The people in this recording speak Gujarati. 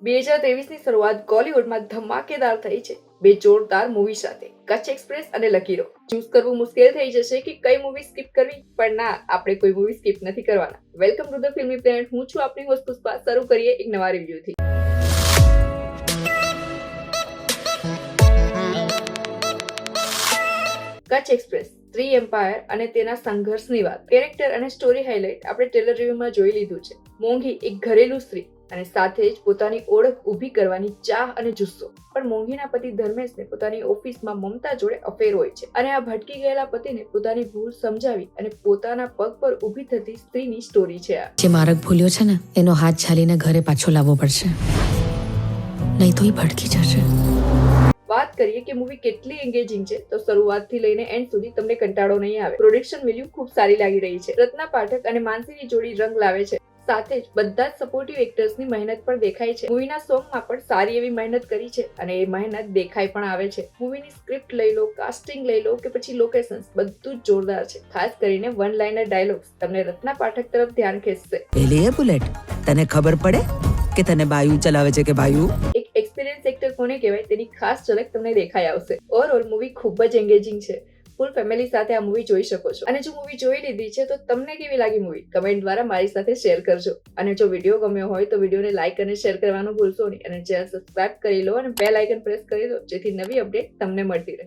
2023ની શરૂઆત બોલિવૂડમાં ધમાકેદાર થઈ છે બે જોરદાર મૂવી સાથે, કચ્છ એક્સપ્રેસ અને લકીરો. ચૂઝ કરવું મુશ્કેલ થઈ જશે કે કઈ મૂવી સ્કીપ કરવી, પણ ના, આપણે કોઈ મૂવી સ્કીપ નથી કરવાના. વેલકમ ટુ ધ ફિલ્મી પ્લેનેટ. હું છું આપની હોસ્ટ પુષ્પા. શરૂ કરીએ એક નવા રિવ્યુથી. કચ્છ એક્સપ્રેસ, થ્રી એમ્પાયર અને તેના સંઘર્ષની વાત, કેરેક્ટર અને સ્ટોરી હાઇલાઇટ આપણે ટ્રેલર રિવ્યુમાં જોઈ લીધું છે. મોંઘી એક ઘરેલું સ્ત્રી અને સાથે જ પોતાની ઓળખ ઊભી કરવાની ચાહ અને જુસ્સો. પણ મોંઘીના પતિ ધર્મેશને પોતાની ઓફિસમાં મમતા જોડે અફેર હોય છે અને આ ભટકી ગયેલા પતિને પોતાની ભૂલ સમજાવી અને પોતાના પગ પર ઊભી થતી સ્ત્રીની સ્ટોરી છે આ. જે માર્ગ ભૂલ્યો છે ને, એનો હાથ છાલીને ઘરે પાછો લાવવો પડશે, નહીં તો એ ભટકી જશે. વાત કરીએ કે મૂવી કેટલી એન્ગેજિંગ છે, તો શરૂઆતથી લઈને એન્ડ સુધી તમને કંટાળો નહીં આવે. પ્રોડક્શન વેલ્યુ ખૂબ સારી લાગી રહી છે. રત્ના પાઠક અને માનસીની જોડી રંગ લાવે છે. સાથે જ બધા જ સપોર્ટિવ એક્ટર્સની મહેનત પણ દેખાય છે. મૂવીના સોંગમાં પણ સારી એવી મહેનત કરી છે અને એ મહેનત દેખાઈ પણ આવે છે. મૂવીની સ્ક્રિપ્ટ લઈ લો, કાસ્ટિંગ લઈ લો કે પછી લોકેશન્સ, બધું જ જોરદાર છે. ખાસ કરીને વન લાઇનર ડાયલોગ્સ તમને રત્ના પાઠક તરફ ધ્યાન ખેંચશે. પેલી એ બુલેટ, તને ખબર પડે કે તને બાયુ ચલાવે છે કે બાયુ? એક એક્સપિરિયન્સ એક્ટર કોને કહેવાય તેની ખાસ ઝલક તમને દેખાઈ આવશે. ઓવરઓલ મૂવી ખૂબ જ એન્ગેજિંગ છે. ફૂલ ફેમિલી સાથે આ મૂવી જોઈ શકો છો. અને જો મૂવી જોઈ લીધી છે તો તમને કેવી લાગી મૂવી, કમેન્ટ દ્વારા મારી સાથે શેર કરજો. અને જો વિડીયો ગમ્યો હોય તો વિડીયોને લાઇક અને શેર કરવાનું ભૂલશો નહીં. અને ચેનલ સબસ્ક્રાઇબ કરી લો અને બેલ આઇકન પ્રેસ કરી દો, જેથી નવી અપડેટ તમને મળતી રહે.